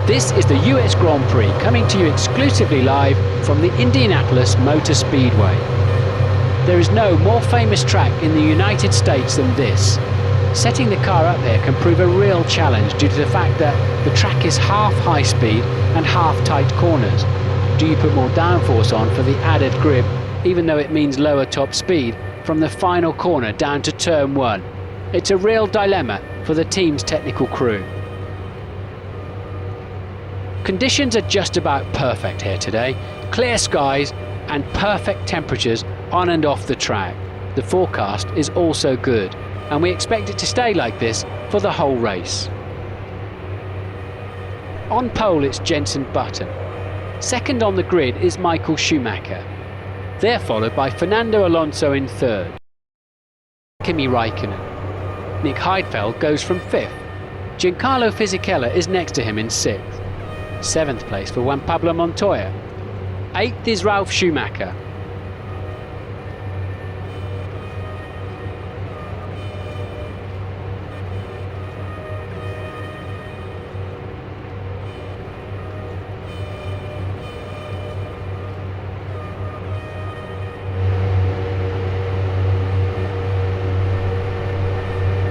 This is the US Grand Prix, coming to you exclusively live from the Indianapolis Motor Speedway. There is no more famous track in the United States than this. Setting the car up here can prove a real challenge due to the fact that the track is half high speed and half tight corners. Do you put more downforce on for the added grip, even though it means lower top speed, from the final corner down to turn 1? It's a real dilemma for the team's technical crew. Conditions are just about perfect here today. Clear skies and perfect temperatures on and off the track. The forecast is also good, and we expect it to stay like this for the whole race. On pole it's Jenson Button. Second on the grid is Michael Schumacher. They're followed by Fernando Alonso in third. Kimi Raikkonen. Nick Heidfeld goes from fifth. Giancarlo Fisichella is next to him in sixth. Seventh place for Juan Pablo Montoya. Eighth is Ralf Schumacher.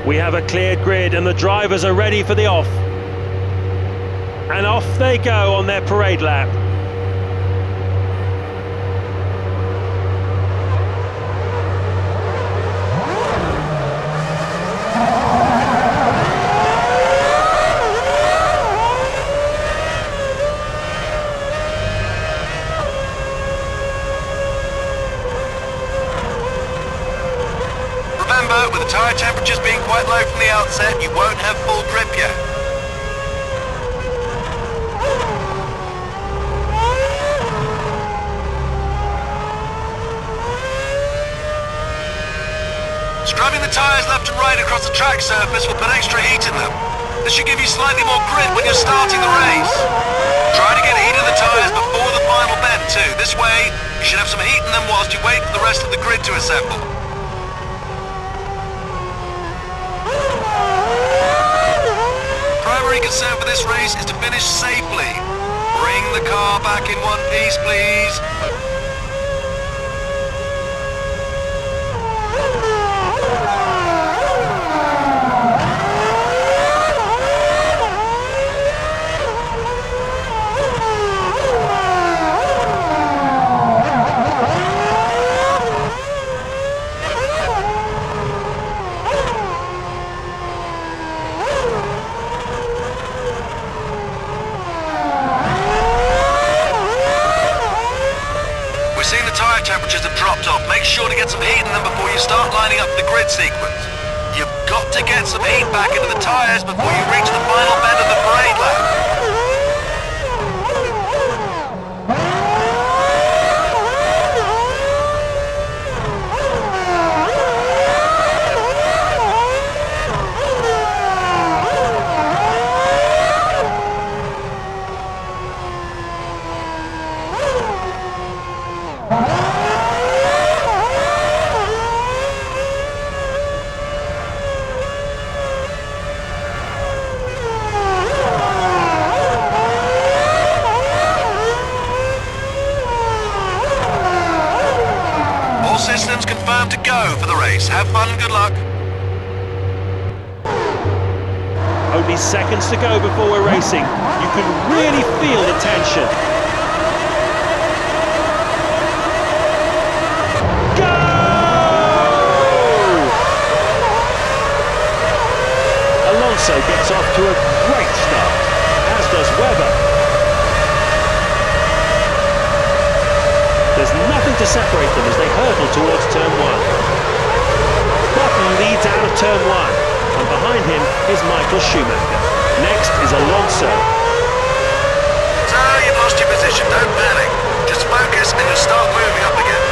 We have a cleared grid and the drivers are ready for the off. And off they go on their parade lap. Remember, with the tyre temperatures being quite low from the outset, you won't have full grip yet. Scrubbing the tyres left and right across the track surface will put extra heat in them. This should give you slightly more grip when you're starting the race. Try to get heat in the tyres before the final bend too. This way, you should have some heat in them whilst you wait for the rest of the grid to assemble. Primary concern for this race is to finish safely. Bring the car back in one piece, please. Temperatures have dropped off. Make sure to get some heat in them before you start lining up the grid sequence. You've got to get some heat back into the tyres before you reach the final bend of the parade lap. Systems confirmed to go for the race. Have fun and good luck. Only seconds to go before we're racing. You can really feel the tension. Go! Alonso gets off to a great start, as does Webber. There's nothing to separate them as they hurtle towards turn 1. Button leads out of turn 1, and behind him is Michael Schumacher. Next is Alonso. So you've lost your position, don't panic. Just focus and you'll start moving up again.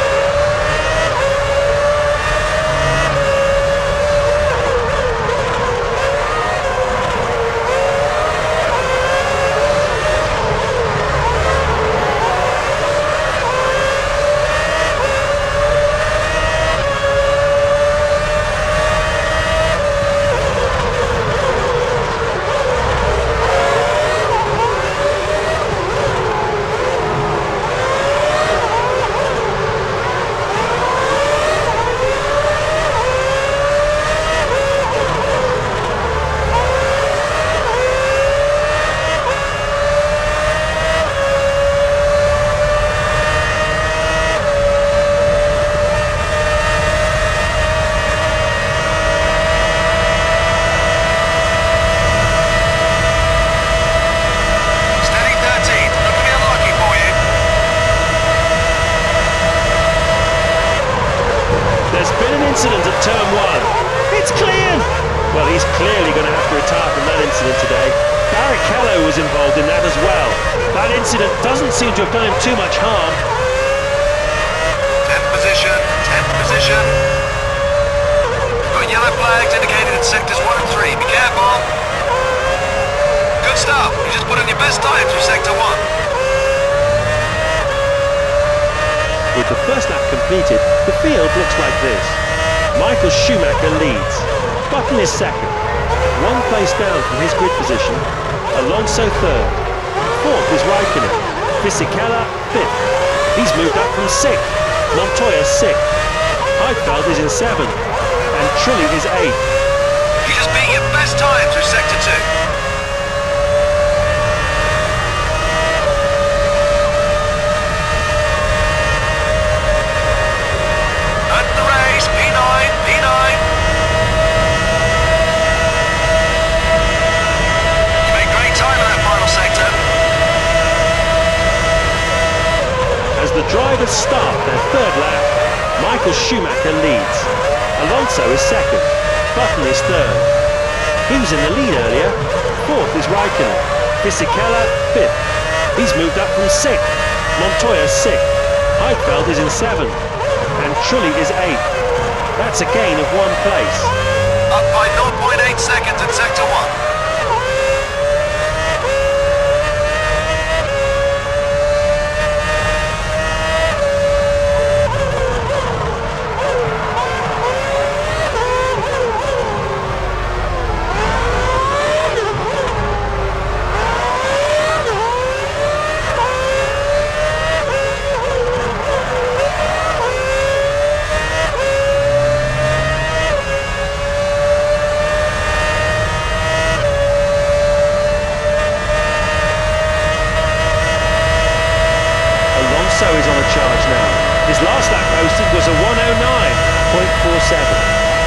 really going to have to retire from that incident today. Barrichello was involved in that as well. That incident doesn't seem to have done him too much harm. 10th position, 10th position. We've got yellow flags indicated in sectors 1 and 3. Be careful. Good stuff. You just put in your best time through sector 1. With the first lap completed, the field looks like this. Michael Schumacher leads. Button is second. One place down from his grid position. Alonso third. Fourth is Raikkonen. Fisichella fifth. He's moved up from sixth. Montoya sixth. Heidfeld is in seventh. And Trulli is eighth. You just beat your best time through sector 2. As the drivers start their third lap, Michael Schumacher leads. Alonso is second. Button is third. He was in the lead earlier. Fourth is Raikkonen. Fisichella fifth. He's moved up from sixth. Montoya sixth. Heidfeld is in seventh. And Trulli is eighth. That's a gain of 1 place. Up by 0.8 seconds in sector 1. Is on a charge now. His last lap posted was a 1:09.47.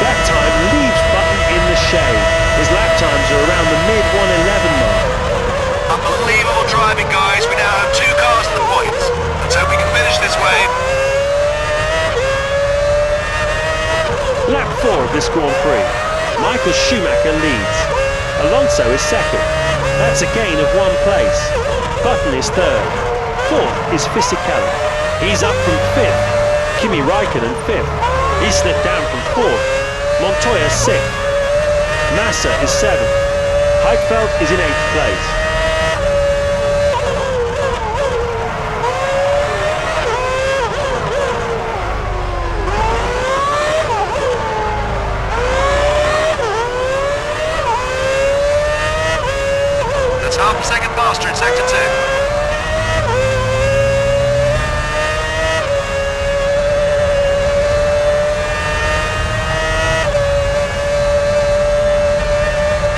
That time leaves Button in the shade. His lap times are around the mid-1:11 mark. Unbelievable driving, guys. We now have 2 cars in the points. Let's hope we can finish this way. Lap 4 of this Grand Prix. Michael Schumacher leads. Alonso is second. That's a gain of 1 place. Button is third. Fourth is Fisichella. He's up from fifth. Kimi Raikkonen fifth. He slipped down from fourth. Montoya sixth. Massa is seventh. Heidfeld is in 8th place. That's half a second faster in sector 2.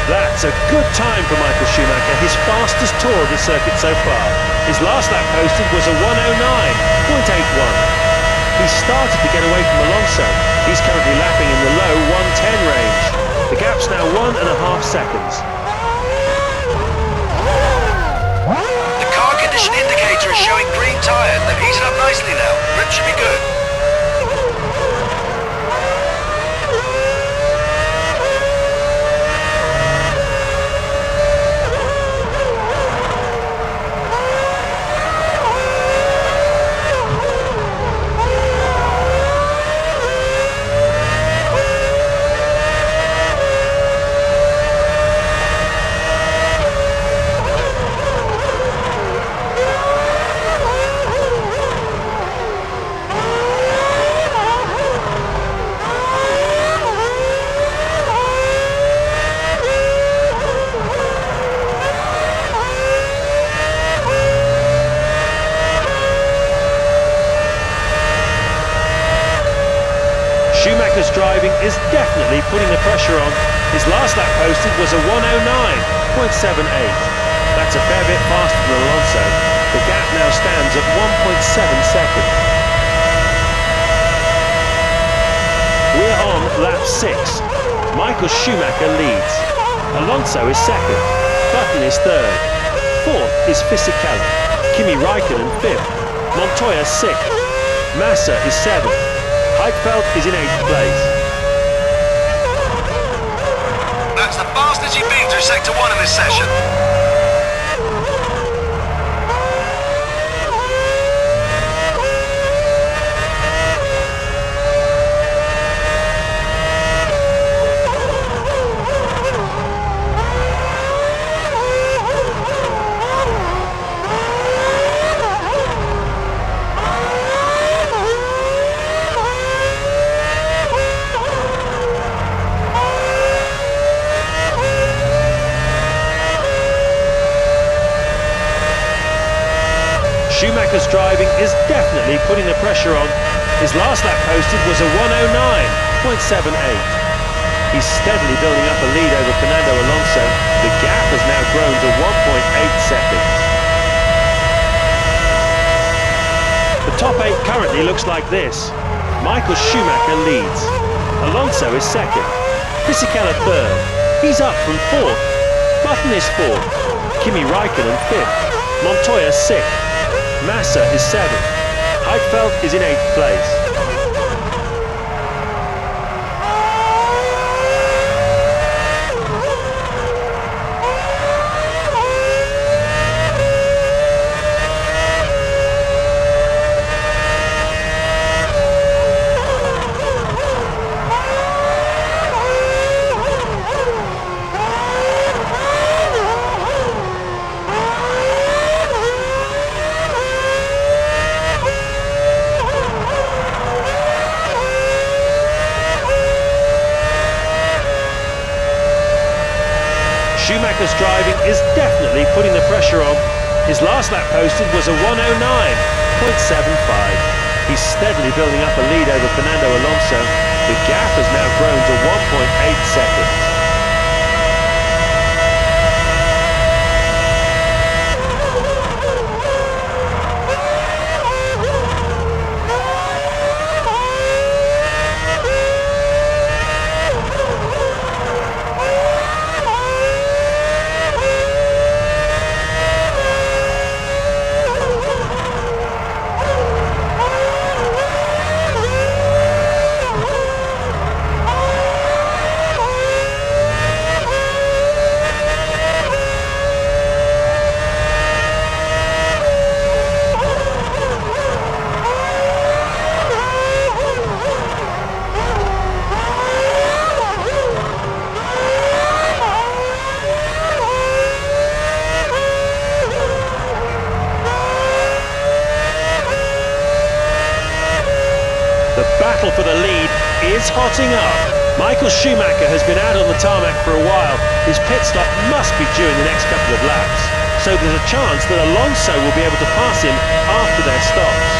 That's a good time for Michael Schumacher, his fastest tour of the circuit so far. His last lap posted was a 1:09.81. He started to get away from Alonso. He's currently lapping in the low 1:10 range. The gap's now 1.5 seconds. The car condition indicator is showing green tyres. They've heated up nicely now. Grip should be good. Schumacher's driving is definitely putting the pressure on. His last lap posted was a 1:09.78. That's a fair bit faster than Alonso. The gap now stands at 1.7 seconds. We're on lap 6. Michael Schumacher leads. Alonso is second. Button is third. Fourth is Fisichella. Kimi Raikkonen fifth. Montoya sixth. Massa is seventh. Heidfeld is in 8th place. That's the fastest fast has he been through Sector 1 in this session? Schumacher's driving is definitely putting the pressure on. His last lap posted was a 109.78. He's steadily building up a lead over Fernando Alonso. The gap has now grown to 1.8 seconds. The top 8 currently looks like this. Michael Schumacher leads. Alonso is second. Fisichella third. He's up from fourth. Button is fourth. Kimi Raikkonen fifth. Montoya sixth. Massa is 7th. Heidfeld is in 8th place. Schumacher's driving is definitely putting the pressure on. His last lap posted was a 109.75. He's steadily building up a lead over Fernando Alonso. The gap has now grown to 1.8 seconds. The battle for the lead is hotting up. Michael Schumacher has been out on the tarmac for a while. His pit stop must be due in the next couple of laps. So there's a chance that Alonso will be able to pass him after their stops.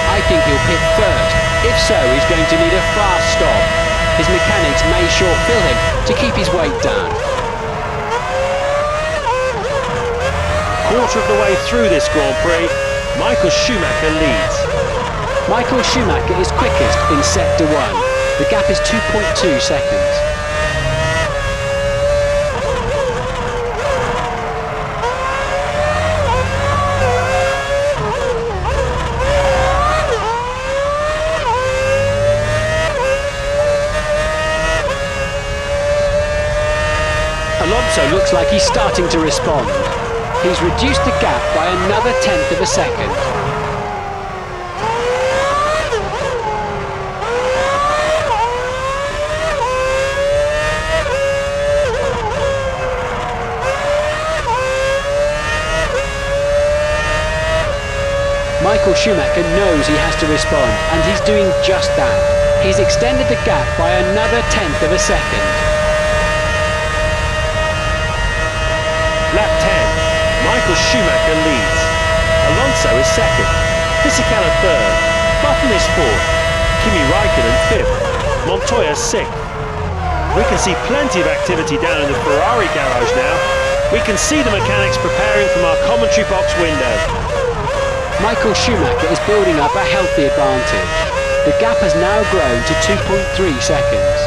I think he'll pit first. If so, he's going to need a fast stop. His mechanics may short-fill him to keep his weight down. Quarter of the way through this Grand Prix, Michael Schumacher leads. Michael Schumacher is quickest in Sector 1. The gap is 2.2 seconds. Alonso looks like he's starting to respond. He's reduced the gap by another 1/10 of a second. Michael Schumacher knows he has to respond, and he's doing just that. He's extended the gap by another 1/10 of a second. Lap 10, Michael Schumacher leads. Alonso is second. Fisichella third. Button is fourth. Kimi Raikkonen fifth. Montoya sixth. We can see plenty of activity down in the Ferrari garage now. We can see the mechanics preparing from our commentary box window. Michael Schumacher is building up a healthy advantage. The gap has now grown to 2.3 seconds.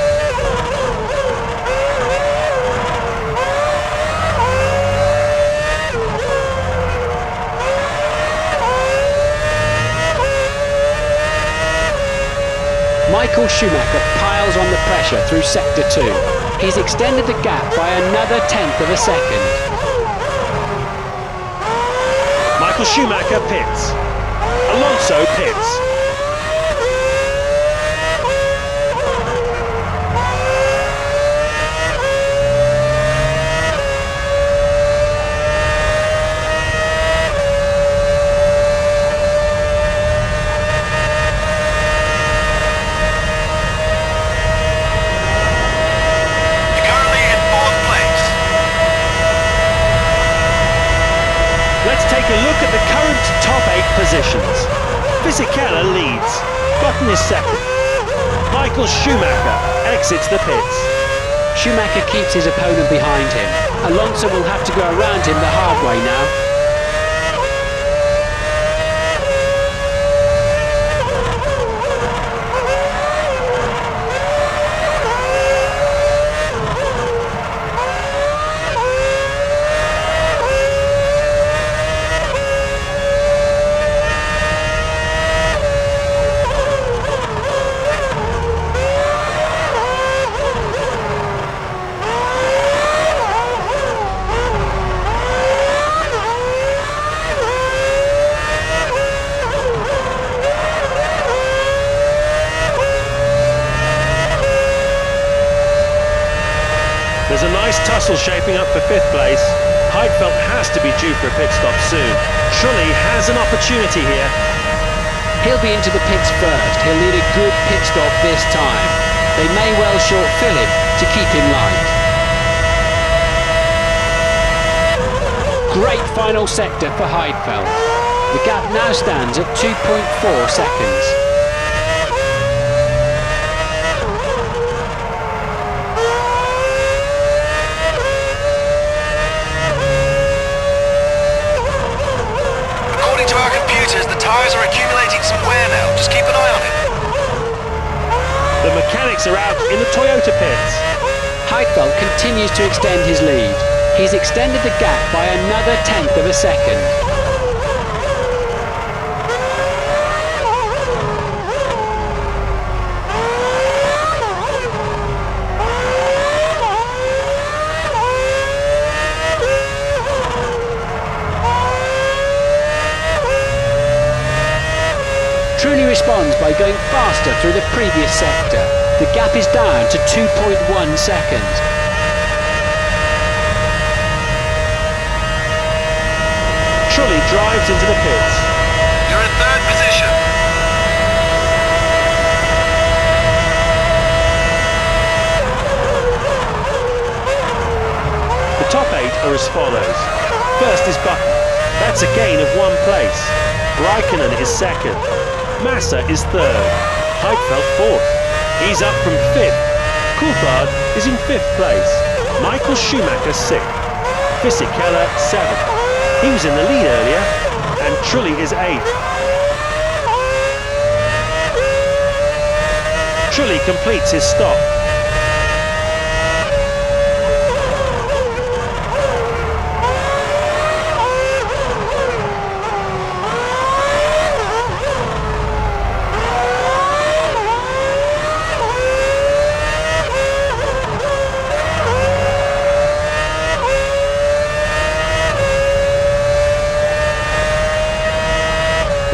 Michael Schumacher piles Heidfeld's on the pressure through Sector 2. He's extended the gap by another tenth of a second. Michael Schumacher pits. Alonso pits. Take a look at the current top 8 positions. Fisichella leads. Button is second. Michael Schumacher exits the pits. Schumacher keeps his opponent behind him. Alonso will have to go around him the hard way now. There's a nice tussle shaping up for 5th place. Heidfeld has to be due for a pit stop soon. Trulli has an opportunity here. He'll be into the pits first. He'll need a good pit stop this time. They may well short-fill him to keep him light. Great final sector for Heidfeld. The gap now stands at 2.4 seconds. The tyres are accumulating some wear now. Just keep an eye on it. The mechanics are out in the Toyota pits. Heidfeld continues to extend his lead. He's extended the gap by another tenth of a second. Trulli responds by going faster through the previous sector. The gap is down to 2.1 seconds. Trulli drives into the pits. You're in 3rd position. The top 8 are as follows. First is Button. That's a gain of 1 place. Raikkonen is second. Massa is third. Heidfeld fourth. He's up from 5th. Coulthard is in 5th place. Michael Schumacher 6th. Fisichella 7th. He was in the lead earlier. And Trulli is 8th. Trulli completes his stop.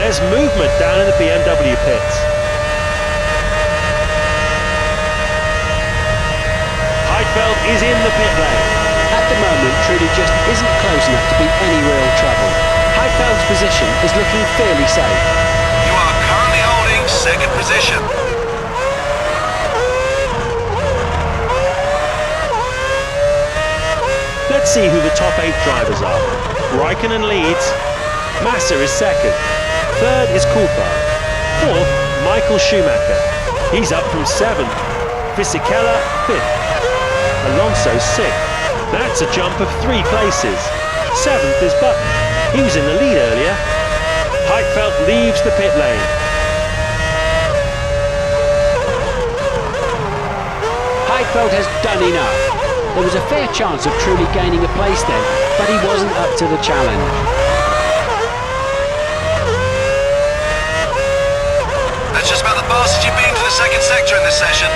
There's movement down in the BMW pits. Heidfeld is in the pit lane. At the moment, Trulli just isn't close enough to be any real trouble. Heidfeld's position is looking fairly safe. You are currently holding 2nd position. Let's see who the top 8 drivers are. Raikkonen leads. Massa is second. Third is Coulthard. Fourth, Michael Schumacher. He's up from 7th. Fisichella 5th. Alonso 6th. That's a jump of 3 places. 7th is Button. He was in the lead earlier. Heidfeld leaves the pit lane. Heidfeld has done enough. There was a fair chance of Trulli gaining a place then, but he wasn't up to the challenge. That's just about the fastest you've been to the 2nd sector in this session.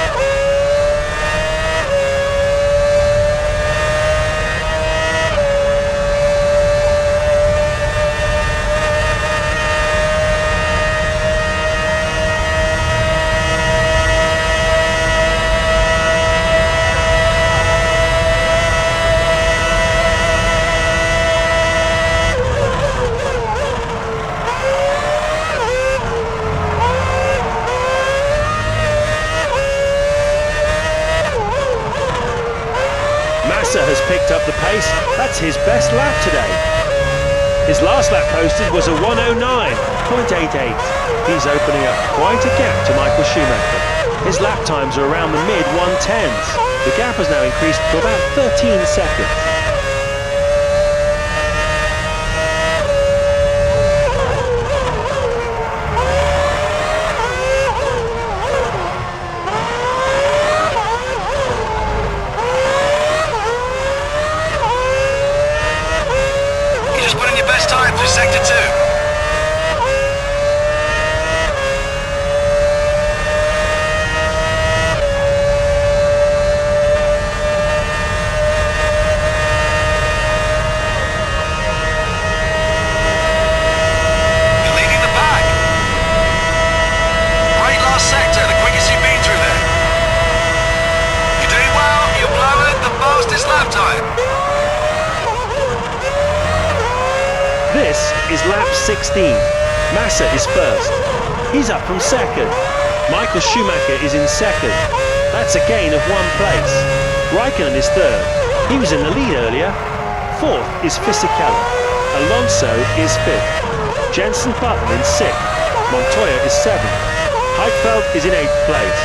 Massa has picked up the pace. That's his best lap today. His last lap posted was a 1:09.88. He's opening up quite a gap to Michael Schumacher. His lap times are around the mid-110s. The gap has now increased to about 13 seconds. Sector 2. You're leading the pack. Great last sector, the quickest you've been through there. You're doing well, you're blowing the fastest lap time. This is lap 16. Massa is first. He's up from second. Michael Schumacher is in second. That's a gain of 1 place. Raikkonen is third. He was in the lead earlier. Fourth is Fisichella. Alonso is fifth. Jenson Button in sixth. Montoya is seventh. Heidfeld is in 8th place.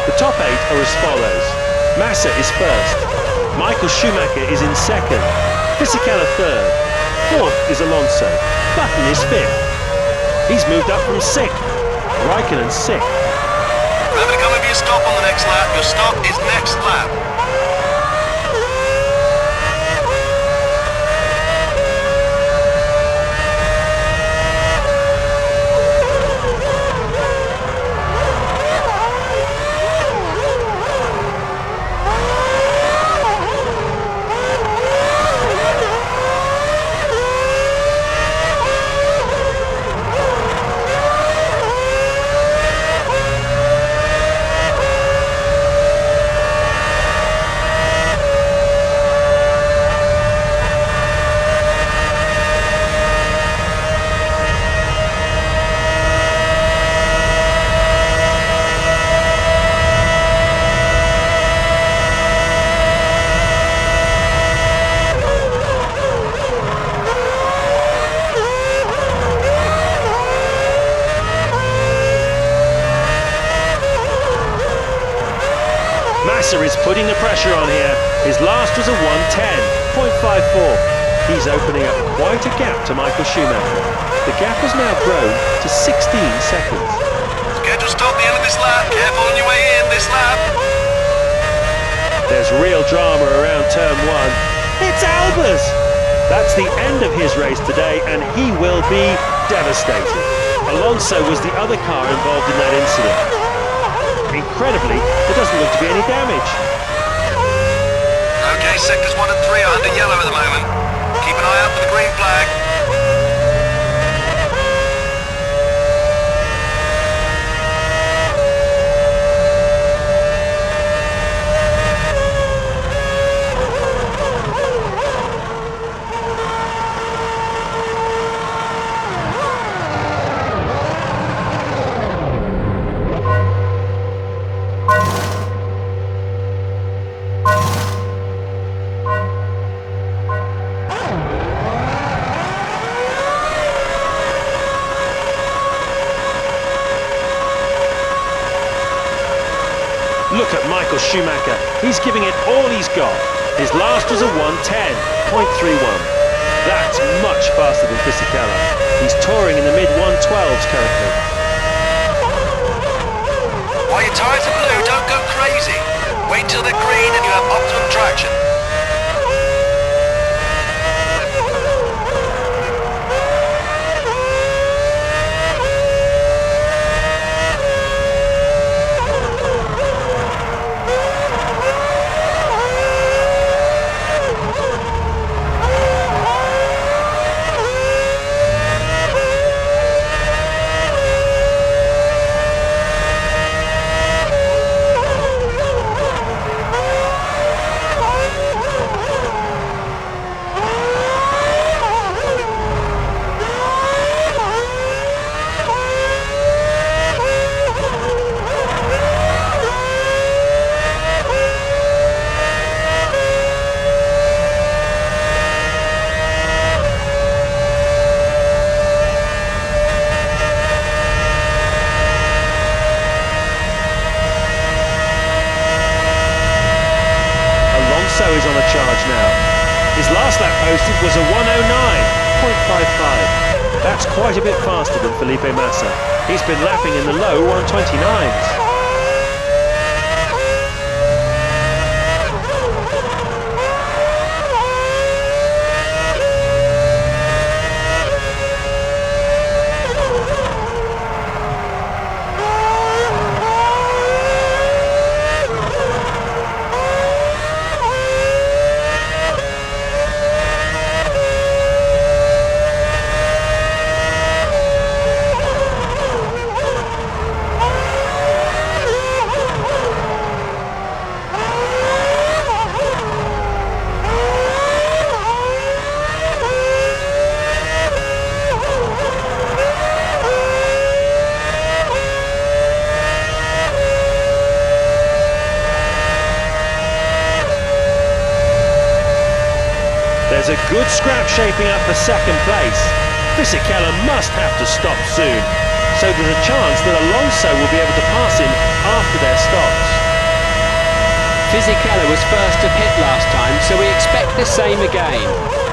The top 8 are as follows. Massa is first. Michael Schumacher is in second. Fisichella third. Fourth is Alonso. Button is fifth. He's moved up from sixth. Raikkonen sixth. Remember to come over your stop on the next lap. Your stop is next lap. Massa is putting the pressure on here. His last was a 1:10.54. He's opening up quite a gap to Michael Schumacher. The gap has now grown to 16 seconds. Schedule stop the end of this lap. Careful on your way in this lap. There's real drama around turn 1. It's Albers! That's the end of his race today, and he will be devastated. Alonso was the other car involved in that incident. Incredibly, there doesn't look to be any damage. Okay, sectors 1 and 3 are under yellow at the moment. Keep an eye out for the green flag. Look at Michael Schumacher. He's giving it all he's got. His last was a 1:10.31. That's much faster than Fisichella. He's touring in the mid-112s currently. While your tyres are blue, don't go crazy. Wait till they're green and you have optimum traction. Is on a charge now. His last lap posted was a 109.55. That's quite a bit faster than Felipe Massa. He's been lapping in the low 129s. There's a good scrap shaping up for second place. Fisichella must have to stop soon, so there's a chance that Alonso will be able to pass him after their stops. Fisichella was first to pit last time, so we expect the same again.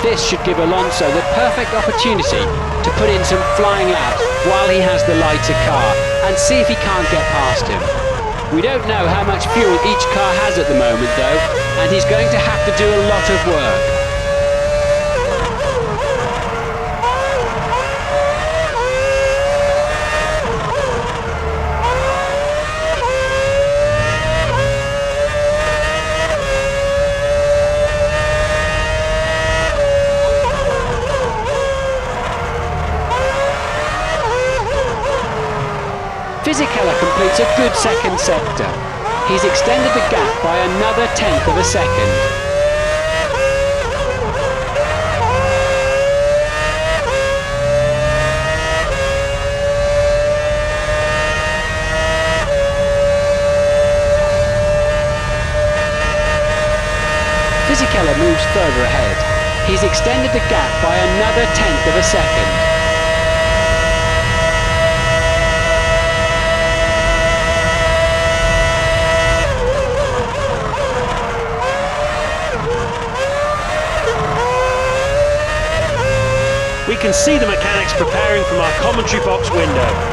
This should give Alonso the perfect opportunity to put in some flying laps while he has the lighter car and see if he can't get past him. We don't know how much fuel each car has at the moment though, and he's going to have to do a lot of work. Fisichella completes a good second sector. He's extended the gap by another tenth of a second. Fisichella moves further ahead. He's extended the gap by another tenth of a second. We can see the mechanics preparing from our commentary box window.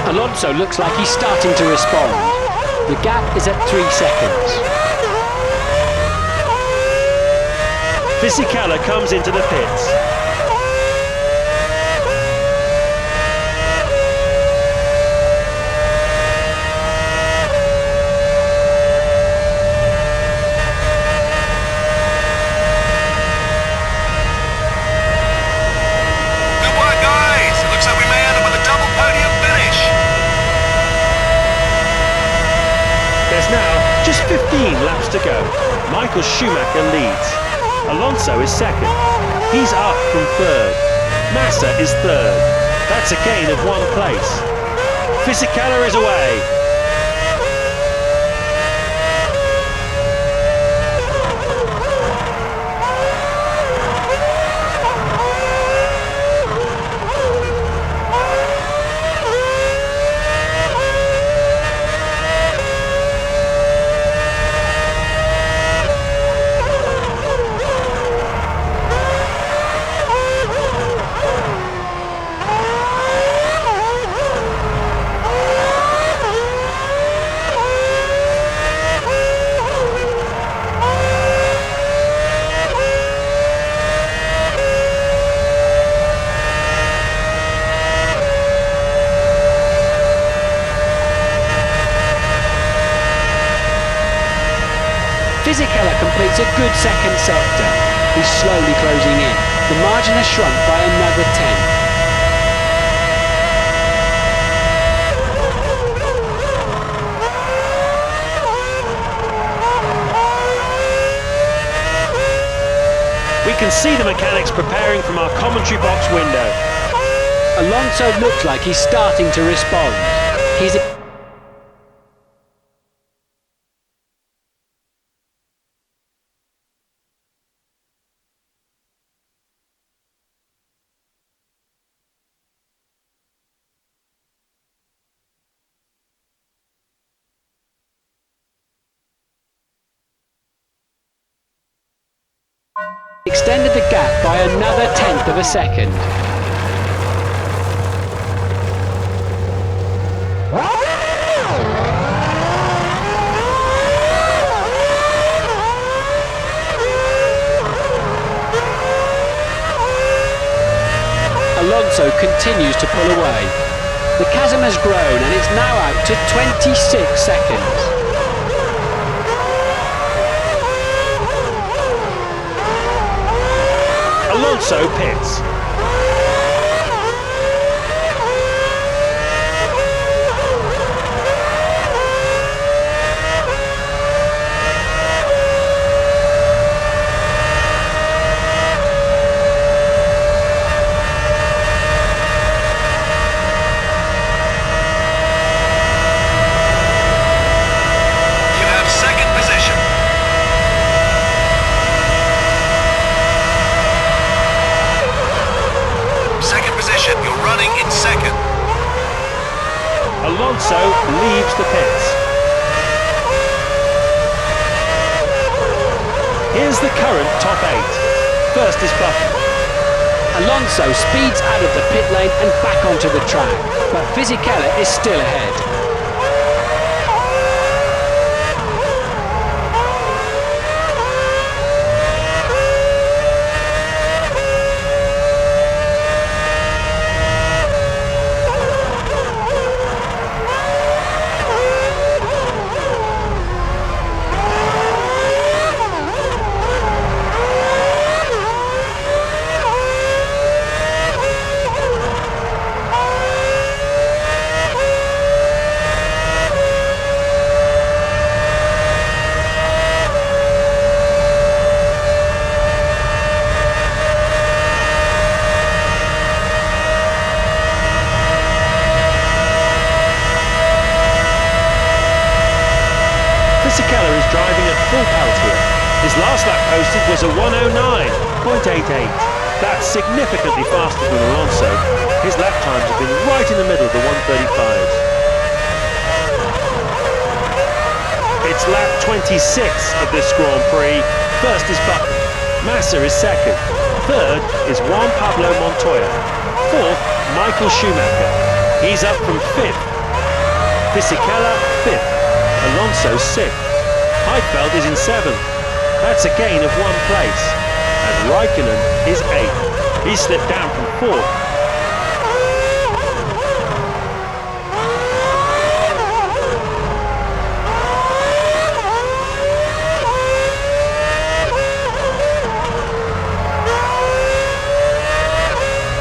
Alonso looks like he's starting to respond. The gap is at 3 seconds. Fisichella comes into the pits. Good work, guys. It looks like we may end up with a double podium finish. There's now just 15 laps to go. Michael Schumacher leads. Alonso is second. He's up from third. Massa is third. That's a gain of 1 place. Fisichella is away. Fisichella completes a good second sector. He's slowly closing in. The margin has shrunk by another 10. We can see the mechanics preparing from our commentary box window. Alonso looks like he's starting to respond. He's extended the gap by another 1/10 of a second. Alonso continues to pull away. The chasm has grown and it's now out to 26 seconds. Alonso pits. Alonso leaves the pits. Here's the current top 8. First is Button. Alonso speeds out of the pit lane and back onto the track, but Fisichella is still ahead. Fisichella is driving at full pelt here. His last lap posted was a 109.88. That's significantly faster than Alonso. His lap times have been right in the middle of the 135s. It's lap 26 of this Grand Prix. First is Button. Massa is second. Third is Juan Pablo Montoya. Fourth, Michael Schumacher. He's up from fifth. Fisichella, fifth. Alonso 6th. Heidfeld is in 7th. That's a gain of 1 place. And Raikkonen is 8th. He slipped down from 4th.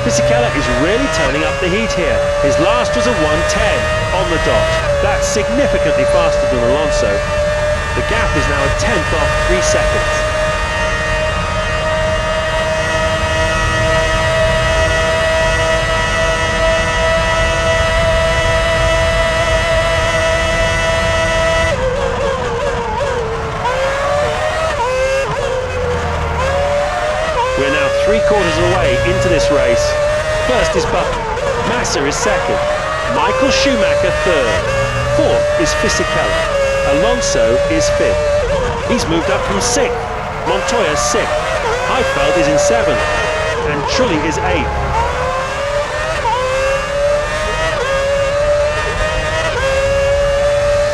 Fisichella is really turning up the heat here. His last was a 110 on the dot. That's significantly faster than Alonso. The gap is now a 1/10 off 3 seconds. We're now 3/4 of the way into this race. First is Button. Massa is second. Michael Schumacher third. Fourth is Fisichella. Alonso is fifth. He's moved up from 6th. Montoya 6th. Heidfeld is in 7th. And Trulli is 8th.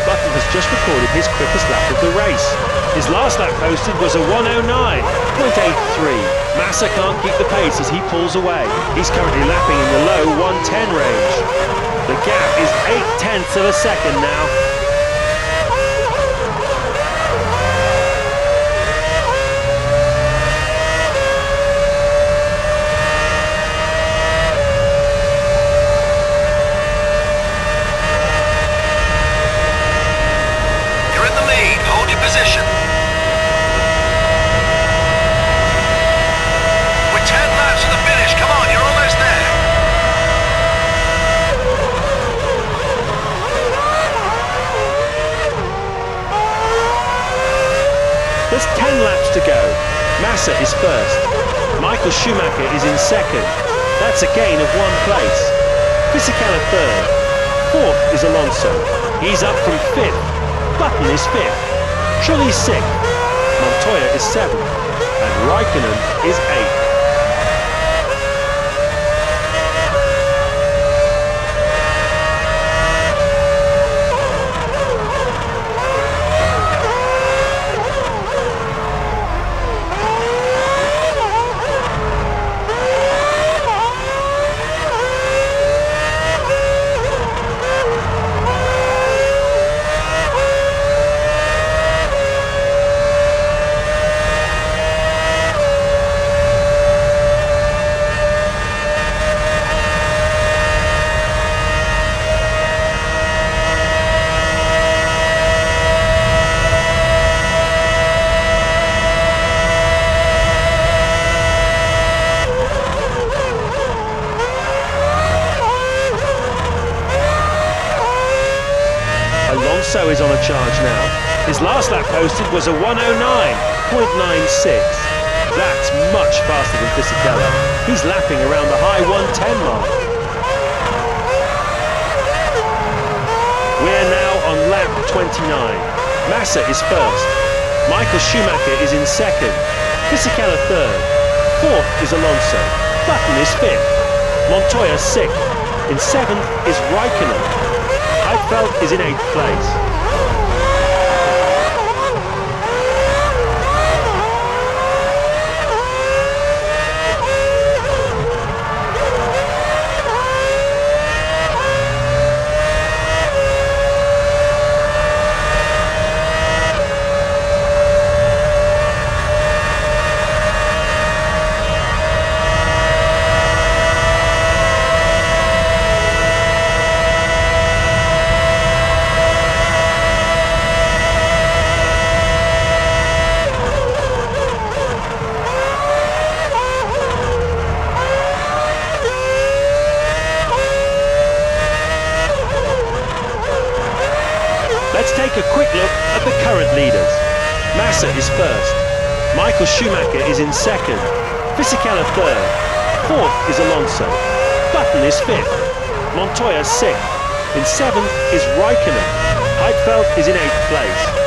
Button has just recorded his quickest lap of the race. His last lap posted was a 109.83. Massa can't keep the pace as he pulls away. He's currently lapping in the low 110 range. The gap is 8/10 of a second now. Massa is first. Michael Schumacher is in second. That's a gain of 1 place. Fisichella third. Fourth is Alonso. He's up from fifth. Button is fifth. Trulli sixth. Montoya is seventh. And Raikkonen is eighth. Alonso is on a charge now. His last lap posted was a 109.96. That's much faster than Fisichella. He's lapping around the high 110 mark. We're now on lap 29. Massa is first. Michael Schumacher is in second. Fisichella third. Fourth is Alonso. Button is fifth. Montoya sixth. In seventh is Raikkonen. Heidfeld is in 8th place. Let's take a quick look at the current leaders. Massa is first. Michael Schumacher is in second. Fisichella third. Fourth is Alonso. Button is fifth. Montoya sixth. In seventh is Raikkonen. Heidfeld is in 8th place.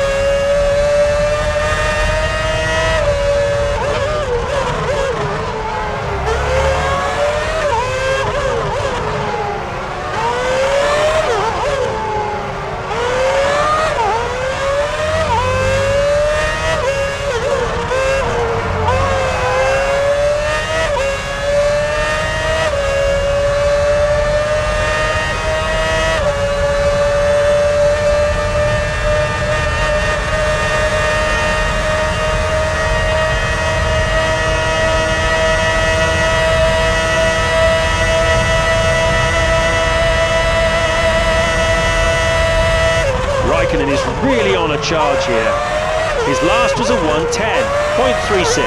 Raikkonen is really on a charge here. His last was a 110.36.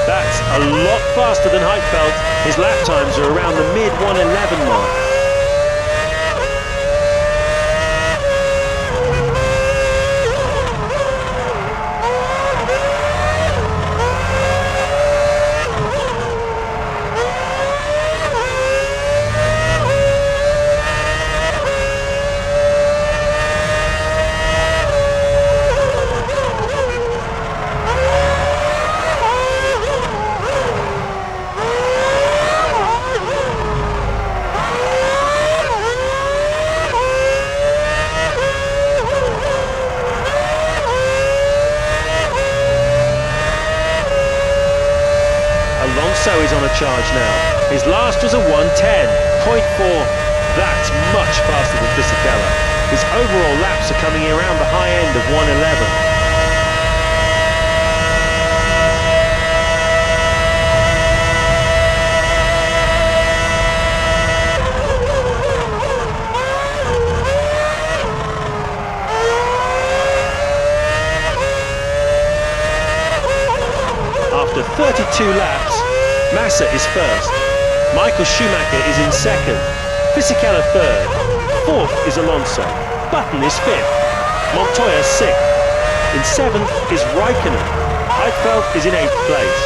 That's a lot faster than Heidfeld. His lap times are around the mid 111 mark. Alonso is on a charge now. His last was a 110.4. That's much faster than Fisichella. His overall laps are coming around the high end of 111. After 32 laps, Massa is first. Michael Schumacher is in second. Fisichella third. Fourth is Alonso. Button is fifth. Montoya sixth. In 7th is Raikkonen. Heidfeld is in 8th place.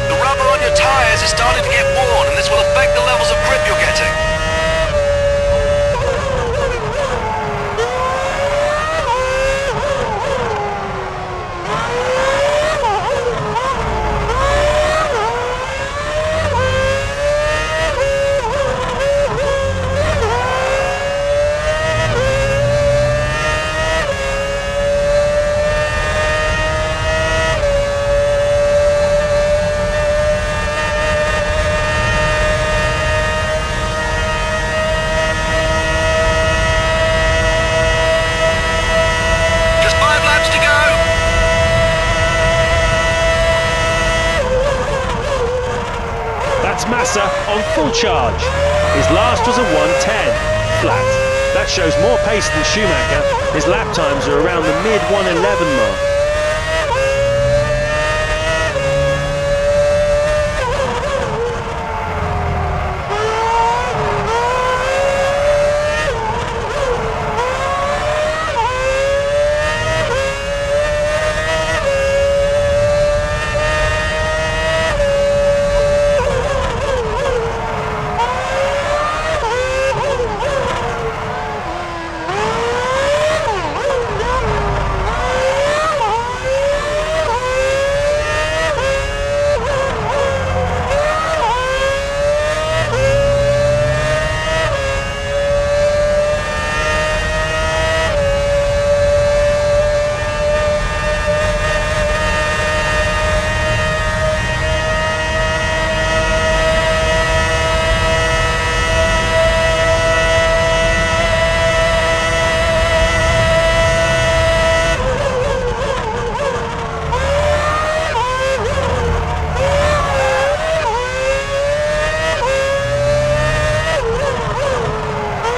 The rubber on your tyres is starting to get worn, and this will affect the levels of grip you're getting. Massa on full charge. His last was a 1:10 flat. That shows more pace than Schumacher. His lap times are around the mid 1:11 mark.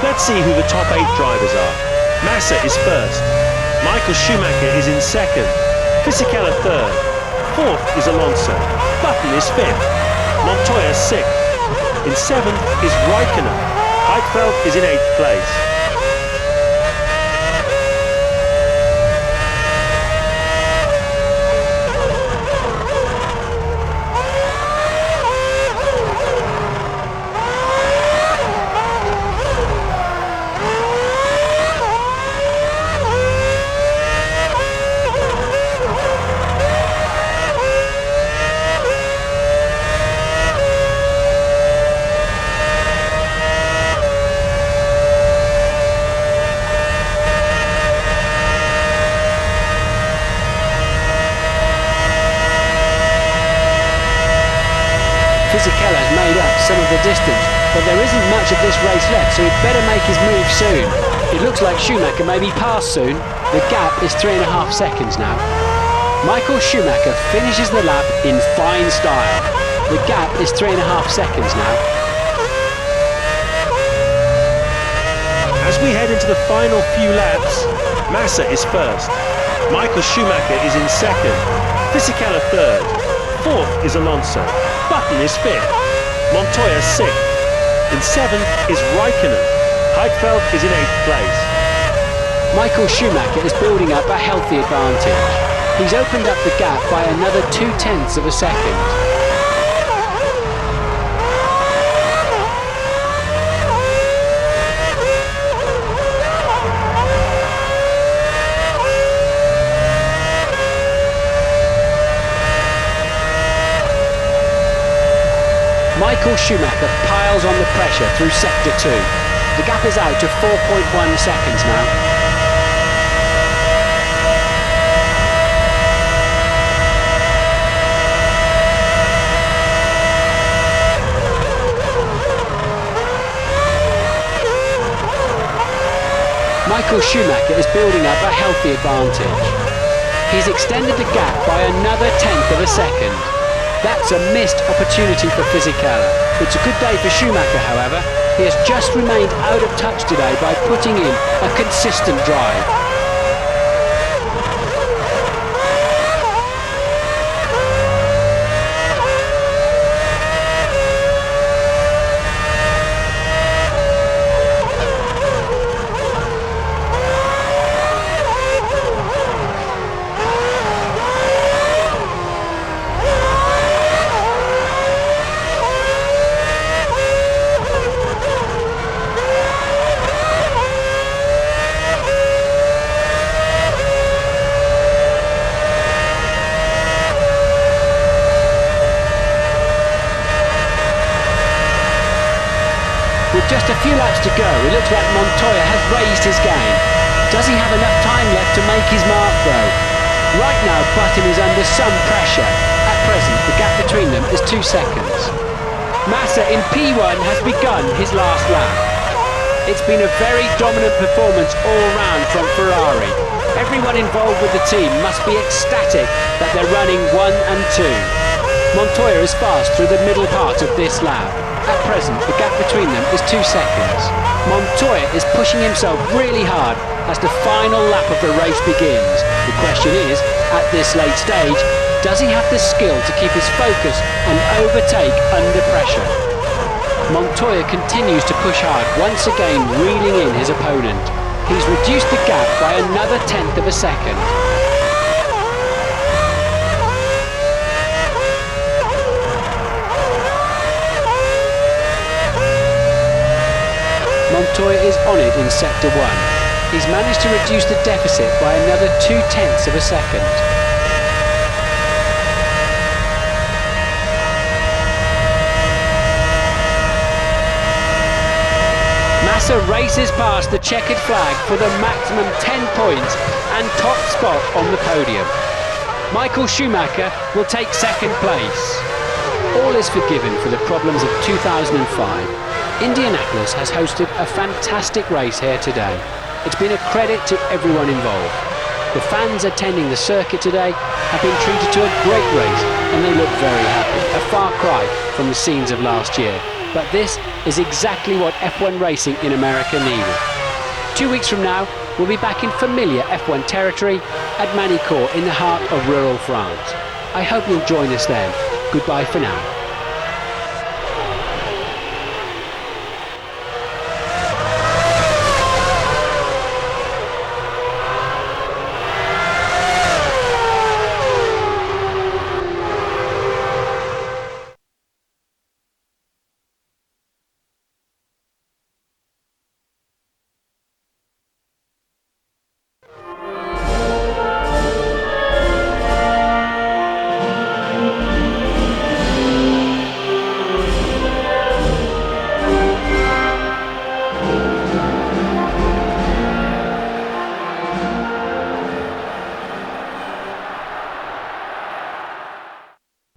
Let's see who the top 8 drivers are. Massa is first. Michael Schumacher is in second. Fisichella third. Fourth is Alonso. Button is fifth. Montoya sixth. In seventh is Raikkonen. Heidfeld is in 8th place. Fisichella has made up some of the distance, but there isn't much of this race left, so he'd better make his move soon. It looks like Schumacher may be passed soon. The gap is 3.5 seconds now. Michael Schumacher finishes the lap in fine style. The gap is 3.5 seconds now. As we head into the final few laps, Massa is first. Michael Schumacher is in second. Fisichella third. Fourth is Alonso. Button is fifth. Montoya sixth. In seventh is Raikkonen. Heidfeld is in 8th place. Michael Schumacher is building up a healthy advantage. He's opened up the gap by another 0.2 of a second. Michael Schumacher piles on the pressure through sector 2. The gap is out to 4.1 seconds now. Michael Schumacher is building up a healthy advantage. He's extended the gap by another 1/10 of a second. That's a missed opportunity for Fisichella. It's a good day for Schumacher, however. He has just remained out of touch today by putting in a consistent drive. With just a few laps to go, it looks like Montoya has raised his game. Does he have enough time left to make his mark though? Right now, Button is under some pressure. At present, the gap between them is 2 seconds. Massa in P1 has begun his last lap. It's been a very dominant performance all round from Ferrari. Everyone involved with the team must be ecstatic that they're running 1 and 2. Montoya is fast through the middle part of this lap. At present, the gap between them is 2 seconds. Montoya is pushing himself really hard as the final lap of the race begins. The question is, at this late stage, does he have the skill to keep his focus and overtake under pressure? Montoya continues to push hard, once again reeling in his opponent. He's reduced the gap by another 1/10 of a second. Montoya is on it in sector 1. He's managed to reduce the deficit by another 2/10 of a second. Massa races past the checkered flag for the maximum 10 points and top spot on the podium. Michael Schumacher will take second place. All is forgiven for the problems of 2005. Indianapolis has hosted a fantastic race here today. It's been a credit to everyone involved. The fans attending the circuit today have been treated to a great race and they look very happy, a far cry from the scenes of last year. But this is exactly what F1 racing in America needed. 2 weeks from now, we'll be back in familiar F1 territory at Manicourt in the heart of rural France. I hope you'll join us then. Goodbye for now.